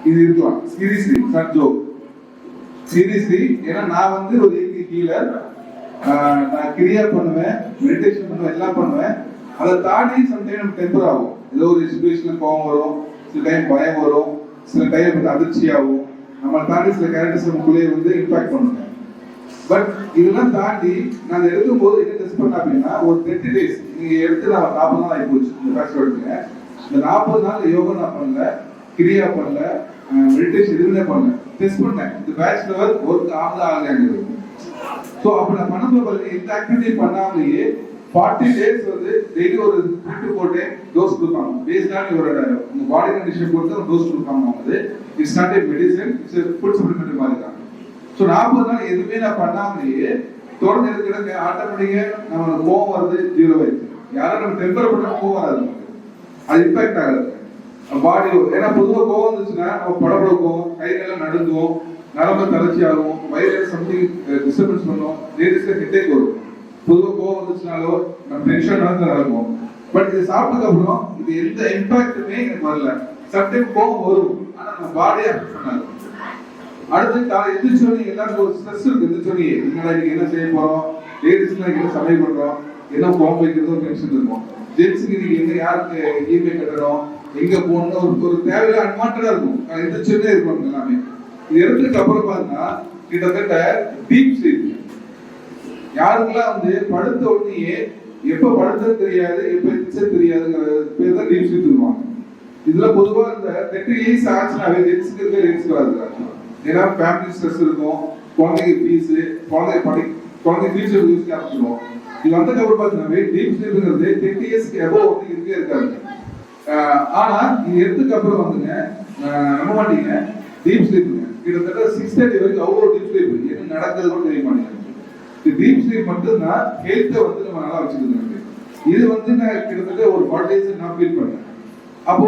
இது இருக்கலாம் seriously sir joke seriously. ஏன்னா நான் வந்து ஒரு ஏகி ஹீலர், நான் கிரியா பண்ணுவேன், மெடிடேஷன் பண்ணுவேன், எல்லாம் பண்ணுவேன். அதை தாண்டி சம்டைம் நம்ம டெம்பர் ஆகும். ஏதோ ஒரு சிச்சுவேஷன்ல கோவம் வரும், சில டைம் பயம் வரும், சில டைம் அதிர்ச்சி ஆகும். நம்ம தாண்டி சில கேரக்டர்ஸ் நமக்குள்ளேயே வந்து இம்பாக்ட் பண்ணுவேன். பட் இதெல்லாம் தாண்டி நான் எடுக்கும்போது என்ன டெஸ்ட் பண்ண அப்படின்னா ஒரு 30 days நீங்க எடுத்து நான் 40 நாள் ஆகி போச்சு இந்த பேட்ச் எடுத்துங்க. இந்த 40 நாள் யோகா நான் பண்ணல, கிரியா பண்ணல, மெடிடேஷன் எதுவுமே பண்ணல. டெஸ்ட் பண்ணேன் இந்த பேட்ச் லெவல் ஒர்க் ஆகலையாங்கிறது. ஸோ அப்படி நான் பண்ணும்போது எந்த ஆக்டிவிட்டி பண்ணாமலேயே 40 days வந்து டெய்லி ஒரு 3 to 4 டைம் டோஸ் கொடுப்பாங்க. பேஸ்ட் ஆன் இவரோட உங்க பாடி கண்டிஷன் பொறுத்து ஒரு டோஸ் கொடுப்பாங்க. அவங்க it's not a medicine, it's A food supplement மாதிரி தான். ஸோ 40 நாள் எதுவுமே நான் பண்ணாமலேயே தொடர்ந்து எடுத்துக்கிட்டு ஆட்டோமேட்டிக்கா நம்ம கோவம் வருது, ஜீரோ ஆயிடுச்சு. யாரும் நம்ம டெம்பர் பண்ணா கோவம் வராது, அது இம்பாக்ட் ஆகாது பாடி. ஏன்னா பொதுவாக கோவம் வந்துச்சுன்னா நம்ம படபடுக்கும், கைகளெல்லாம் நடுங்குவோம், நரம்பு தளர்ச்சி ஆகும், வயிறு சம்திங் டிஸ்டர்பன்ஸ் பண்ணும், லேடிஸ்ல ஹெட்டேக் வரும். பொதுவாக கோவம் வந்துச்சுனாலோ நம்ம டென்ஷன் நடக்கும். பட் இது சாப்பிட்டதுக்கு அப்புறம் இது எந்த இம்பாக்டுமே எனக்கு வரல. சம்டைம் கோவம் வரும், ஆனா நம்ம பாடியை அஃபெக்ட் பண்ணாது. அடுத்து காலை எந்திரிச்சோன்னே எல்லாருக்கும் ஒரு ஸ்ட்ரெஸ் இருக்கு. எந்திரிச்சோன்னே என்னடா இன்னைக்கு என்ன செய்ய போறோம், லேடிஸ்லாம் என்ன சமையல் பண்றோம், என்ன கோவம் வைக்கிறதோ டென்ஷன் இருக்கும். ஜென்ஸுக்கு இன்னைக்கு எங்க யாருக்கு இஎம்ஐ கட்டணும், எங்க போகணும், ஒரு தேவையில்ல அன்வான்டா இருக்கும். எந்திரிச்சோன்னே இருக்கும் எல்லாமே. இது எடுத்ததுக்கு அப்புறம் பாத்தீங்கன்னா கிட்டத்தட்ட டீப் ஸ்லீப். யாருக்கெல்லாம் வந்து படுத்த உடனேயே எப்ப படுத்தது தெரியாது, எப்ப எந்திரிச்சது தெரியாதுங்கிற பேர் தான் டீப் ஸ்லீப் சொல்லுவாங்க. இதுல பொதுவா இந்த 30 years ஆச்சுனாவே ஜென்ஸுக்கு இருக்க லேடிஸ் வராது. ஏன்னா ஃபேமிலி ஸ்ட்ரெஸ் இருக்கும், குழந்தைங்க ஃபீஸ், குழந்தை ஃபியூச்சர் யூஸ் ஆரம்பிச்சிடும். இது வந்ததுக்கு அப்புறம் பார்த்தீங்கன்னா டீப் ஸ்லீப்ங்கிறது 10 years எபோவ் வந்து இருக்கே இருக்காது. ஆனா இது எடுத்ததுக்கு அப்புறம் வந்துங்க நம்ப மாட்டீங்க, டீப் ஸ்லீப்புங்க கிட்டத்தட்ட 6:30 வரைக்கும் அவ்வளோ டீப் ஸ்லீப். என்ன நடக்கிறது கூட தெரிய மாட்டேங்குது. இந்த டீப் ஸ்லீப் மட்டும்தான் ஹெல்த்தை வந்து நம்ம நல்லா வச்சுக்கிறது. இது வந்து நான் கிட்டத்தட்ட ஒரு 40 days நான் ஃபீல் பண்ணேன். அப்போ